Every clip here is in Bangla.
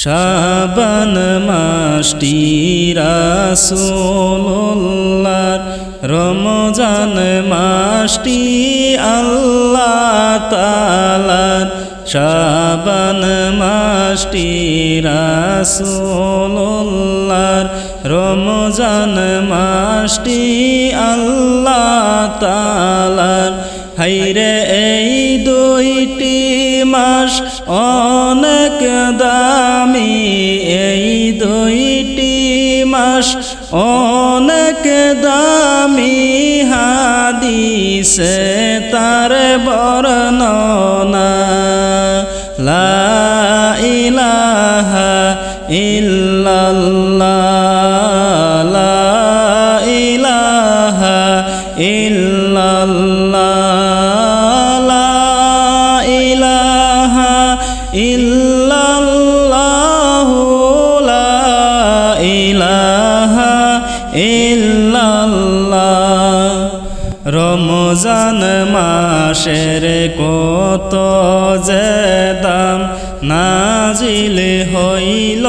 শাবান মাসটি রাসূলুল্লাহর, রমজান মাসটি আল্লাহ তাআলার। শাবান মাসটি রাসূলুল্লাহর, রমজান মাসটি আল্লাহ তাআলার। হায়রে এই দুইটি মাস অনেক দামি, এই দুইটি মাস অনেক দামি, হাদিসে তার বর্ণনা। লা ইলাহা ইল্লাল্লাহ, লা ইলাহা ইল্লাল্লাহ, লা ইলাহা ইল্লাল্লাহ, লা ইলাহা ইল্লাল্লাহ। রমজান মাসের কত যে দাম, নাজিল হইল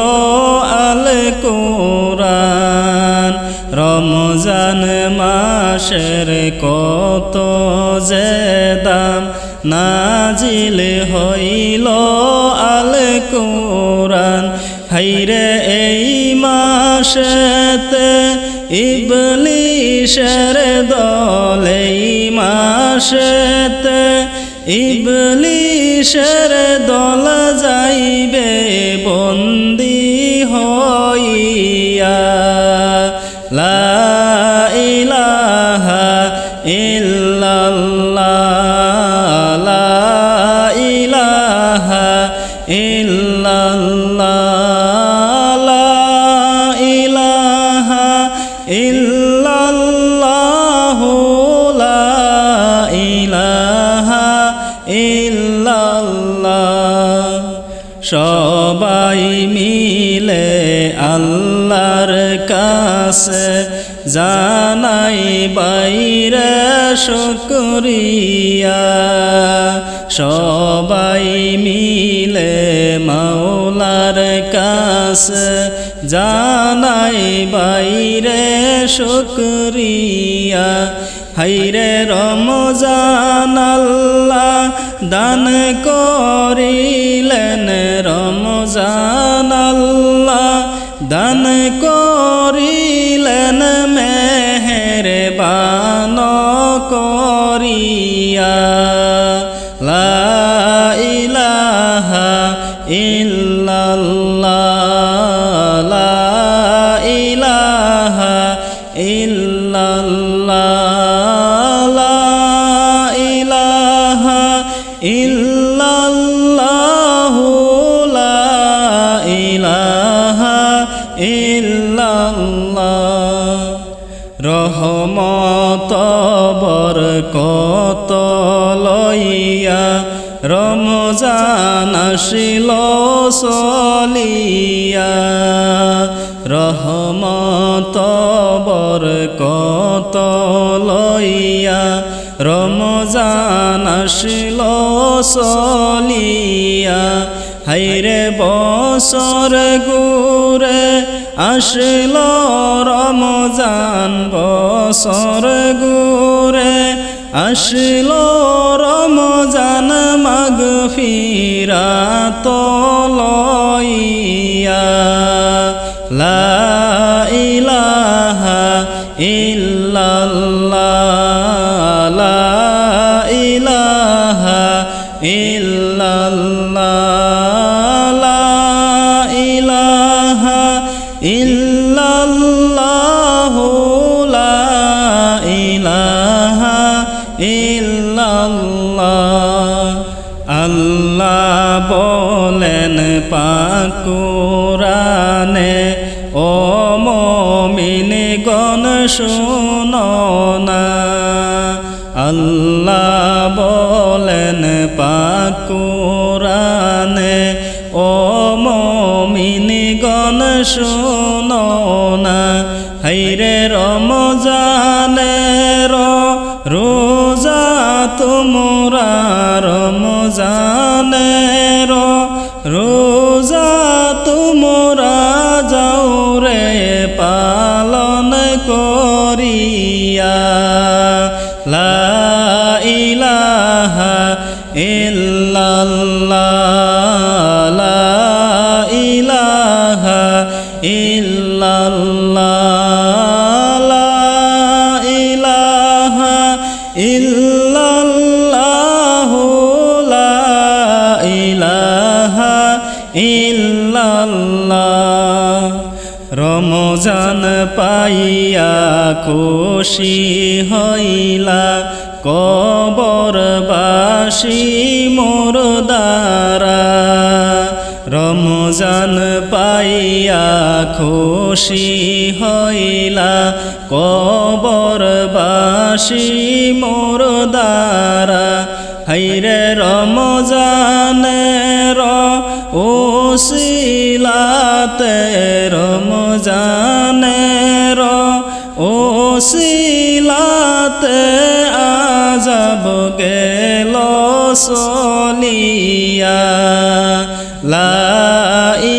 আল কুরআন। রমজান মাসের কত যে দাম, নাজিল হইল আল কুরআন। হায়রে এই মাসেতে ইবলিশের দল, এই মাসেতে ইবলিশের দল যাইবে বন্দী হইয়া। লা ইলাহা ইল্লাল্লাহ, লা ইলাহা ইল্লাল্লাহ, লা ইলাহা ইল্লাল্লাহ, লা ইলাহা ইল্লাল্লাহ। সবাই মিলে আল্লাহর কাছে জানাই বাইরে শুকরিয়া। সবাই মিলে মাওলার কাছে জানাই বাইরে শুকরিয়া। হায়রে রমজান আল্লাহ দান করিলেন, রমজান আল্লাহ দান করিলেন মেহেরবান করিয়া। লা ইলাহা ইল্লাল্লাহ, লা ইলাহা ইল্লাল্লাহ, লা ইলাহা ইল্লাল্লাহ, লা ইলাহা ইল্লাল্লাহ। রহমত বরকত লইয়া রমজান আসিল চলিয়া। রহমত বরকত লইয়া রমজান আসিল চলিয়া। হায়রে বছর ঘুরে আসিল রমজান, বছর ঘুরে আসিল রমজান, মাগফিরাত লইয়া। লা ইলাহা ইল্লাল্লাহ, লা ইলাহা ইল্লাল্লাহ, লা ইলাহা ইল্লাল্লাহ, লা ইলাহা ইল্লাল্লাহ। আল্লাহ বলেন পাক কুরআনে, ও মুমিনগণ শুনো না। আল্লাহ বলেন পাক কুরআনে, ও মুমিনগণ শুনো না। হায়রে রমজানের রোজা তোমরা, রমজানের রোজা তোমরা যাও রে পালন করিয়া লা ইলাহা ইল্লাল্লাহ লা ইলাহা ইল্লাল্লাহ লা ইলাহা ইল্লাল্লাহ লা ইলাহা ইল্লাল্লাহ রমজান পাইয়া খুশি হইলা কবরবাসী মুর্দারা রমজান পাইয়া খুশি হইলা কবরবাসী মুর্দারা হাইরে রমজানের ওসিলাতে রমজানের ওসিলাতে আযাব গেল সলিয়া লা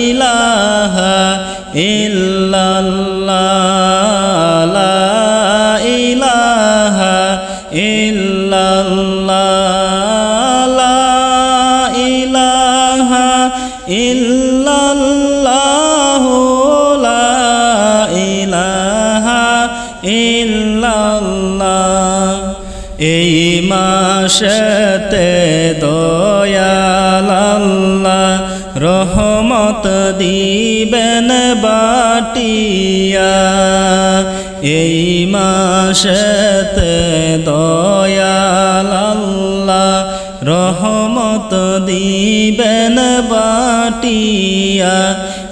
ইলাহা ইল্লাল্লাহ লা ইলাহা ইল্লাল্লাহ লা ইলাহা ইল্লাল্লাহ লা ইলাহা ইল্লাল্লাহ এই মাসেতে দয়াল আল্লাহ রহমত দিবেন বাটিয়া এই মাসেতে দয়াল আল্লাহ রহমত দিবেন বাটিয়া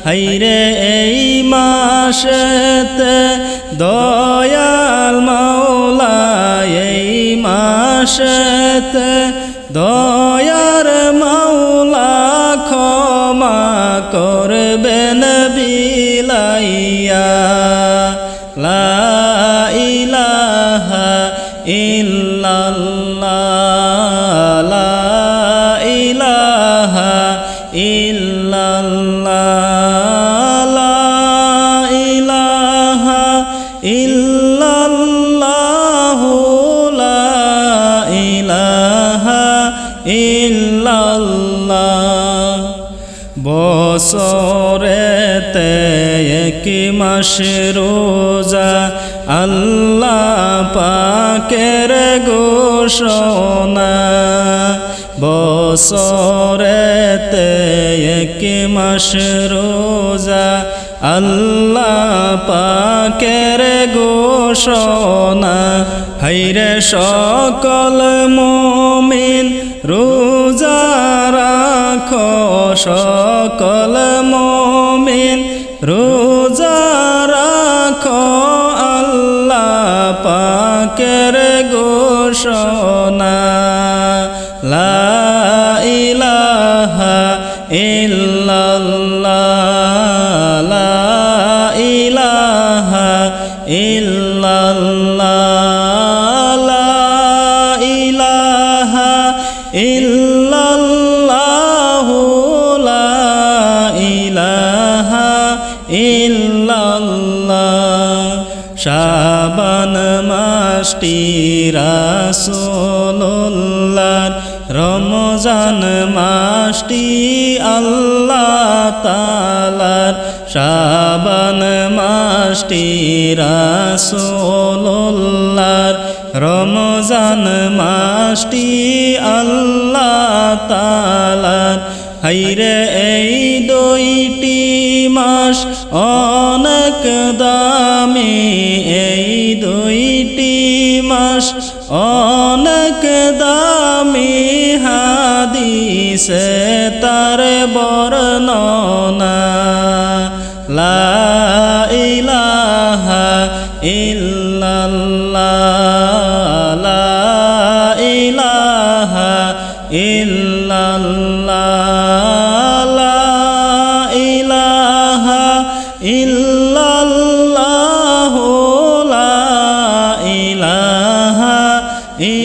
হাইরে এই মাসেতে দয়াল মাওলা এই মাসেতে দয়ার মাওলা ক্ষমা করবেন বিলাইয়া লা ইলাহা ইল্লাল্লাহ লা ইলাহা ইল্লাল্লাহ লা ইলাহা ইল্লাল্লাহ লা ইলাহা ইল্লাল্লাহ বছরেতে এক মাস রোজা আল্লাহ পাকের ঘোষণা বছরেতে এক মাস রোজা আল্লাহ পাকের ঘোষণা হাইরে সকল মুমিন রোজা রাখো সকল মুমিন রোজা রাখো আল্লাহ পাকের ঘোষণা লা ইলাহা ইল্লাল্লাহ লা ইলাহা ইল্লাল্লাহ লা ইলাহা ইল্লাল্লাহ লা ইলাহা ইল্লাল্লাহ শাবান মাসটি রাসূলুল্লাহর রমজান মাসটি আল্লাহ তাআলার শাবান মাসটি রাসূলুল্লাহর রমজান মাসটি আল্লাহ তাআলার হাইরে এই দুইটি মাস অনেক দামি এই দুইটি মাস অনেক দামি হাদিসে তার বর্ণনা লা ইলাহা ইল্লাল্লাহ লা ইলাহা ইল্লাল্লাহ লা ইলাহা ইল্লাল্লাহ লা ইলাহা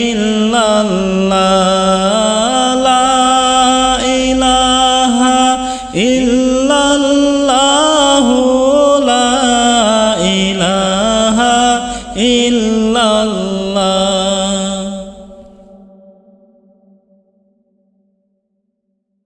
ইল্লাল্লাহ লা ইলাহা ইল্লাল্লাহ ইল্লাল্লাহু লা ইলাহা ইল্লাল্লাহ